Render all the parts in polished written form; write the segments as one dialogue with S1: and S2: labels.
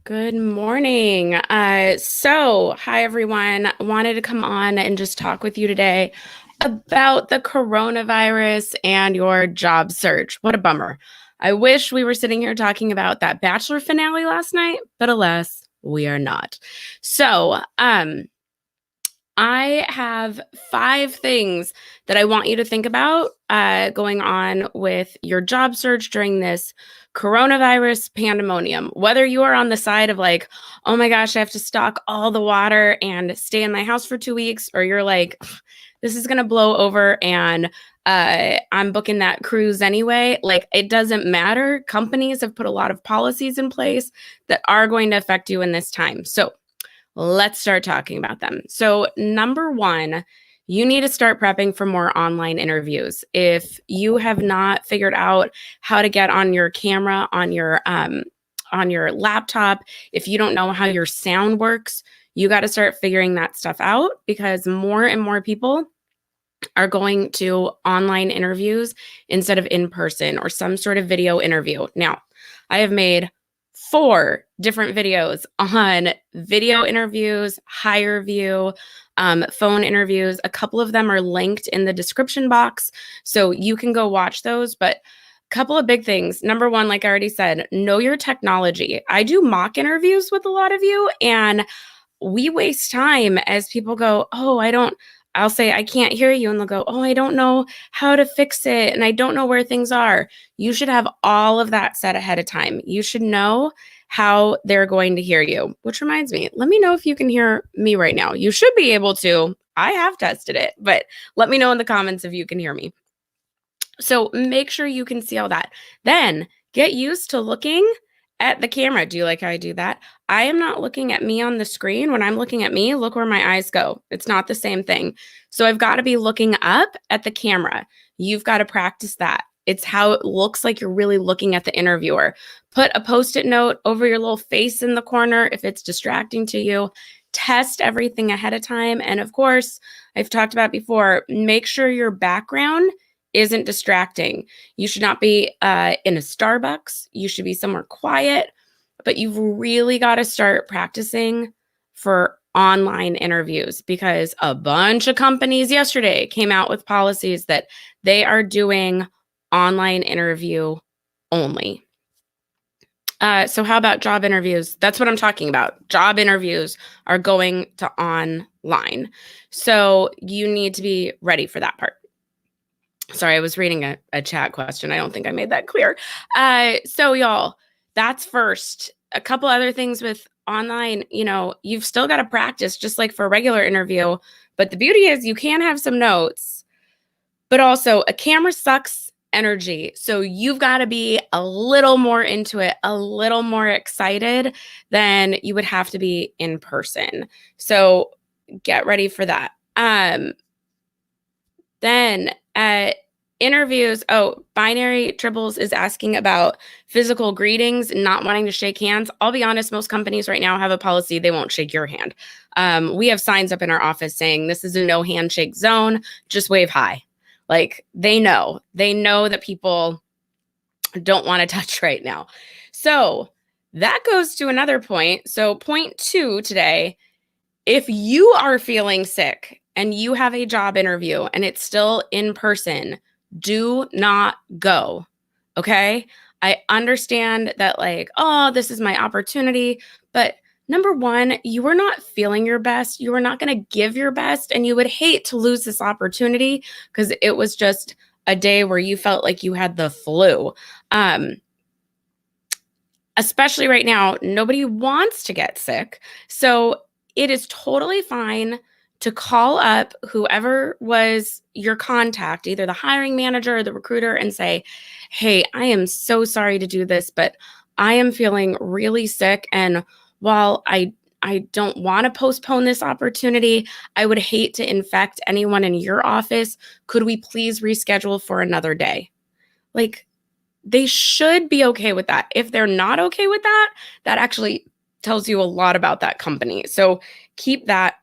S1: Good morning. Hi everyone. Wanted to come on and just talk with you today about the coronavirus and your job search. What a bummer. I wish we were sitting here talking about that Bachelor finale last night, but alas, we are not. So, I have 5 things that I want you to think about going on with your job search during this coronavirus pandemonium. Whether you are on the side of like, oh my gosh, I have to stock all the water and stay in my house for 2 weeks, or you're like, this is going to blow over and I'm booking that cruise anyway. Like, it doesn't matter. Companies have put a lot of policies in place that are going to affect you in this time. So, let's start talking about them. So, number one, you need to start prepping for more online interviews. If you have not figured out how to get on your camera on your laptop, if you don't know how your sound works, you got to start figuring that stuff out because more and more people are going to online interviews instead of in person or some sort of video interview. Now, I have made 4 different videos on video interviews, HireVue, phone interviews. A couple of them are linked in the description box, so you can go watch those. But a couple of big things. Number one, like I already said, know your technology. I do mock interviews with a lot of you, and we waste time as people go, oh, I'll say, I can't hear you. And they'll go, oh, I don't know how to fix it. And I don't know where things are. You should have all of that set ahead of time. You should know how they're going to hear you, which reminds me, let me know if you can hear me right now. You should be able to. I have tested it, but let me know in the comments if you can hear me. So make sure you can see all that. Then get used to looking at the camera. Do you like how I do that? I am not looking at me on the screen. When I'm looking at me, look where my eyes go. It's not the same thing. So I've got to be looking up at the camera. You've got to practice that. It's how it looks like you're really looking at the interviewer. Put a Post-it note over your little face in the corner if it's distracting to you. Test everything ahead of time. And of course, I've talked about before, make sure your background isn't distracting. You should not be in a Starbucks. You should be somewhere quiet, but you've really got to start practicing for online interviews because a bunch of companies yesterday came out with policies that they are doing online interview only. So how about job interviews? That's what I'm talking about. Job interviews are going to online. So you need to be ready for that part. Sorry, I was reading a chat question. I don't think I made that clear. So y'all, that's first. A couple other things with online, you've still got to practice just like for a regular interview. But the beauty is you can have some notes, but also a camera sucks energy. So you've got to be a little more into it, a little more excited than you would have to be in person. So get ready for that. Then at interviews, Binary Tribbles is asking about physical greetings, not wanting to shake hands. I'll be honest, most companies right now have a policy they won't shake your hand. We have signs up in our office saying this is a no handshake zone, just wave hi. Like they know that people don't want to touch right now. So that goes to another point. So point 2 today, if you are feeling sick and you have a job interview and it's still in person, do not go. Okay? I understand that like, oh, this is my opportunity, but number one, you are not feeling your best. You are not going to give your best and you would hate to lose this opportunity because it was just a day where you felt like you had the flu. Especially right now, nobody wants to get sick. So it is totally fine to call up whoever was your contact, either the hiring manager or the recruiter, and say, hey, I am so sorry to do this, but I am feeling really sick. And while I don't want to postpone this opportunity, I would hate to infect anyone in your office. Could we please reschedule for another day? Like, they should be okay with that. If they're not okay with that, that actually tells you a lot about that company. So keep that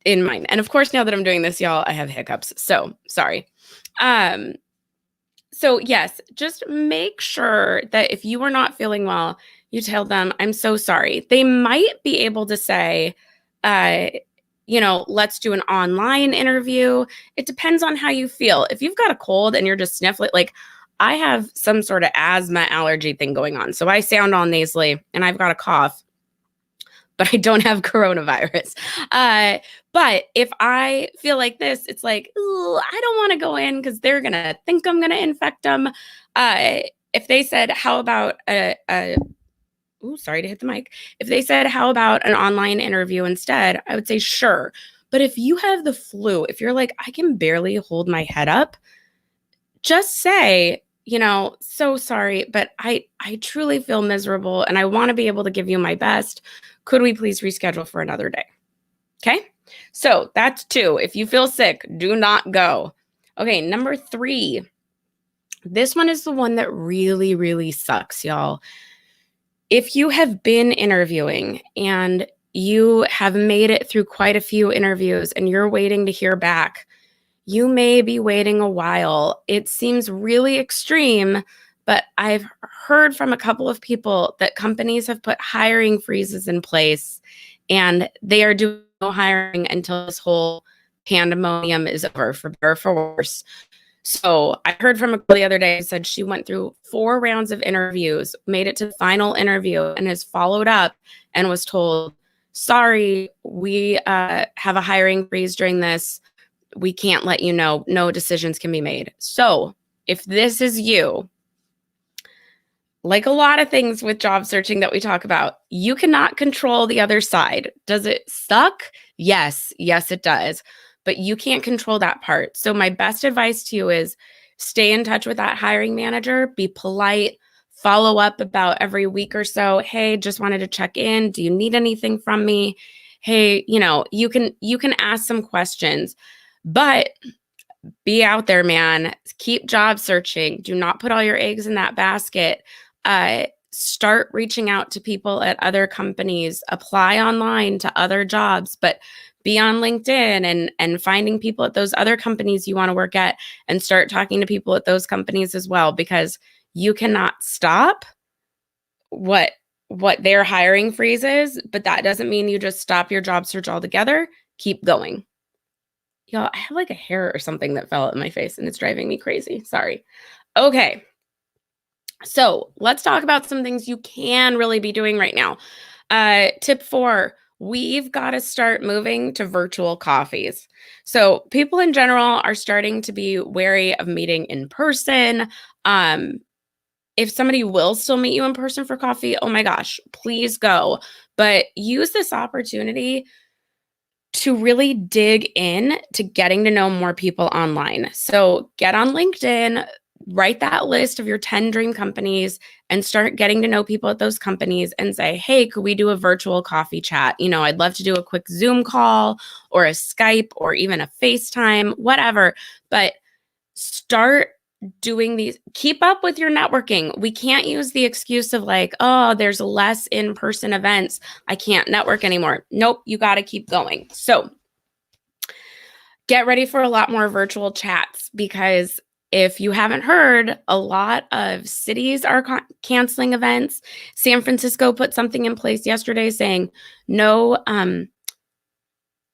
S1: in mind. And of course, now that I'm doing this, y'all, I have hiccups. So sorry. So yes, just make sure that if you are not feeling well, You tell them, I'm so sorry. They might be able to say, uh, let's do an online interview. It depends on how you feel. If you've got a cold and you're just sniffling, like I have some sort of asthma allergy thing going on. So I sound all nasally and I've got a cough, but I don't have coronavirus. But if I feel like this, it's like, ooh, I don't want to go in because they're going to think I'm going to infect them. If they said, how about ooh, sorry to hit the mic. If they said, how about an online interview instead? I would say, sure. But if you have the flu, if you're like, I can barely hold my head up, just say, so sorry, but I truly feel miserable and I want to be able to give you my best. Could we please reschedule for another day? Okay. So that's 2. If you feel sick, do not go. Okay. Number 3. This one is the one that really, really sucks, y'all. If you have been interviewing and you have made it through quite a few interviews and you're waiting to hear back, you may be waiting a while. It seems really extreme, but I've heard from a couple of people that companies have put hiring freezes in place and they are doing no hiring until this whole pandemonium is over, for better or for worse. So I heard from a girl the other day who said she went through 4 rounds of interviews, made it to the final interview, and has followed up and was told, sorry, we have a hiring freeze during this. We can't let you know. No decisions can be made. So if this is you, like a lot of things with job searching that we talk about, you cannot control the other side. Does it suck? Yes, it does. But you can't control that part. So my best advice to you is stay in touch with that hiring manager, be polite, follow up about every week or so. Hey, just wanted to check in. Do you need anything from me? Hey, you can ask some questions, but be out there, man. Keep job searching. Do not put all your eggs in that basket. Start reaching out to people at other companies, apply online to other jobs, but be on LinkedIn and finding people at those other companies you want to work at and start talking to people at those companies as well, because you cannot stop what their hiring freeze is, but that doesn't mean you just stop your job search altogether. Keep going. Y'all, I have like a hair or something that fell out in my face and it's driving me crazy. Sorry. Okay. So let's talk about some things you can really be doing right now. Tip 4, we've got to start moving to virtual coffees. So people in general are starting to be wary of meeting in person. If somebody will still meet you in person for coffee, oh my gosh, please go. But use this opportunity to really dig in to getting to know more people online. So get on LinkedIn, write that list of your 10 dream companies and start getting to know people at those companies and say, hey, could we do a virtual coffee chat? I'd love to do a quick Zoom call or a Skype or even a FaceTime, whatever. But start doing these, keep up with your networking. We can't use the excuse of like, oh, there's less in-person events, I can't network anymore. Nope, you got to keep going. So get ready for a lot more virtual chats, because if you haven't heard, a lot of cities are canceling events. San Francisco put something in place yesterday saying no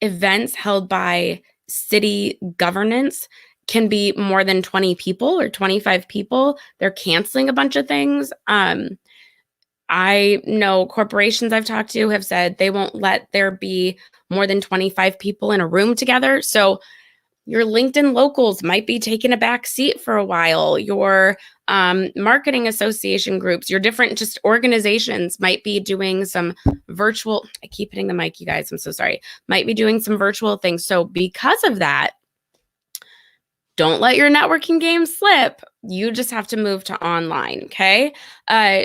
S1: events held by city governance can be more than 20 people or 25 people. They're canceling a bunch of things. I know corporations I've talked to have said they won't let there be more than 25 people in a room together. So your LinkedIn locals might be taking a back seat for a while. Your marketing association groups, your different just organizations might be doing some virtual, I keep hitting the mic, you guys, I'm so sorry, might be doing some virtual things. So because of that, don't let your networking game slip. You just have to move to online, okay?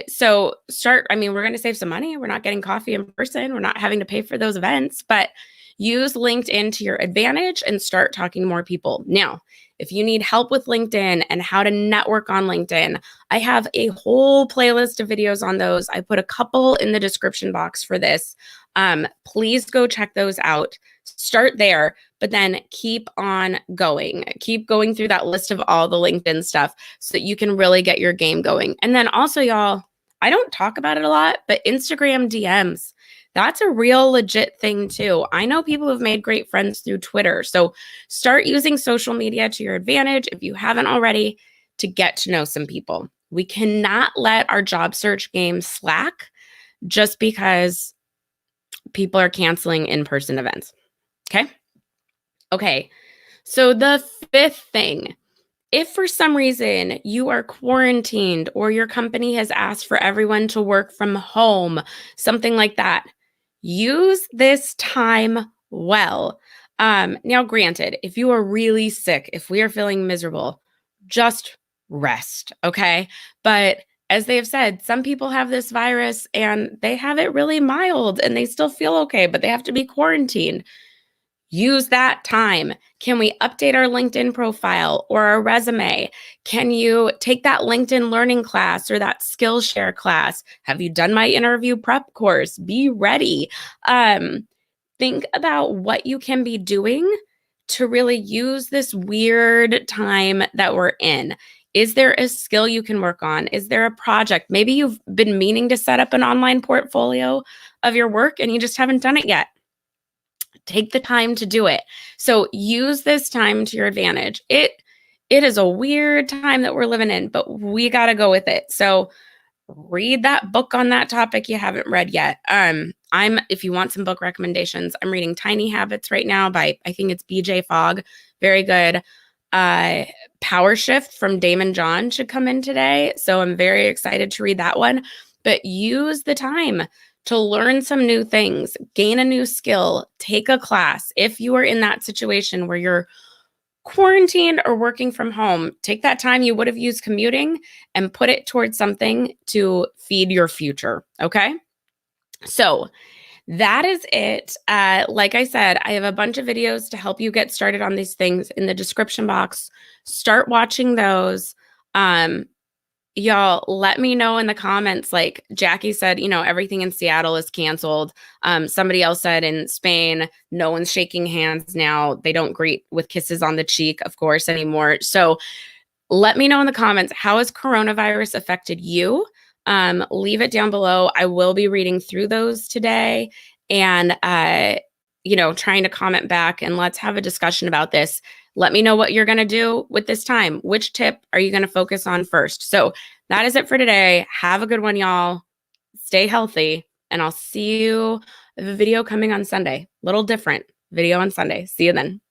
S1: So we're going to save some money. We're not getting coffee in person. We're not having to pay for those events, but use LinkedIn to your advantage and start talking to more people. Now, if you need help with LinkedIn and how to network on LinkedIn, I have a whole playlist of videos on those. I put a couple in the description box for this. Please go check those out. Start there, but then keep on going. Keep going through that list of all the LinkedIn stuff so that you can really get your game going. And then also, y'all, I don't talk about it a lot, but Instagram DMs, that's a real legit thing too. I know people who've made great friends through Twitter. So start using social media to your advantage if you haven't already to get to know some people. We cannot let our job search game slack just because people are canceling in-person events. Okay? Okay. So the fifth thing, if for some reason you are quarantined or your company has asked for everyone to work from home, something like that, use this time well. Now, granted, if you are really sick, if we are feeling miserable, just rest, okay? But as they have said, some people have this virus and they have it really mild and they still feel okay, but they have to be quarantined. Use that time. Can we update our LinkedIn profile or our resume? Can you take that LinkedIn learning class or that Skillshare class? Have you done my interview prep course? Be ready. Think about what you can be doing to really use this weird time that we're in. Is there a skill you can work on? Is there a project? Maybe you've been meaning to set up an online portfolio of your work and you just haven't done it yet. Take the time to do it. So use this time to your advantage. It is a weird time that we're living in, but we got to go with it. So read that book on that topic you haven't read yet. If you want some book recommendations, I'm reading Tiny Habits right now by, I think it's BJ Fogg. Very good. Power Shift from Damon John should come in today. So I'm very excited to read that one. But use the time to learn some new things, gain a new skill, take a class. If you are in that situation where you're quarantined or working from home, take that time you would have used commuting and put it towards something to feed your future. Okay. So that is it. Like I said, I have a bunch of videos to help you get started on these things in the description box. Start watching those. Y'all, let me know in the comments. Like Jackie said, everything in Seattle is canceled. Somebody else said in Spain, no one's shaking hands now. They don't greet with kisses on the cheek, of course, anymore. So let me know in the comments, how has coronavirus affected you? Leave it down below. I will be reading through those today and, trying to comment back, and let's have a discussion about this. Let me know what you're going to do with this time. Which tip are you going to focus on first? So that is it for today. Have a good one, y'all. Stay healthy, and I'll see you. I have a video coming on Sunday. Little different video on Sunday. See you then.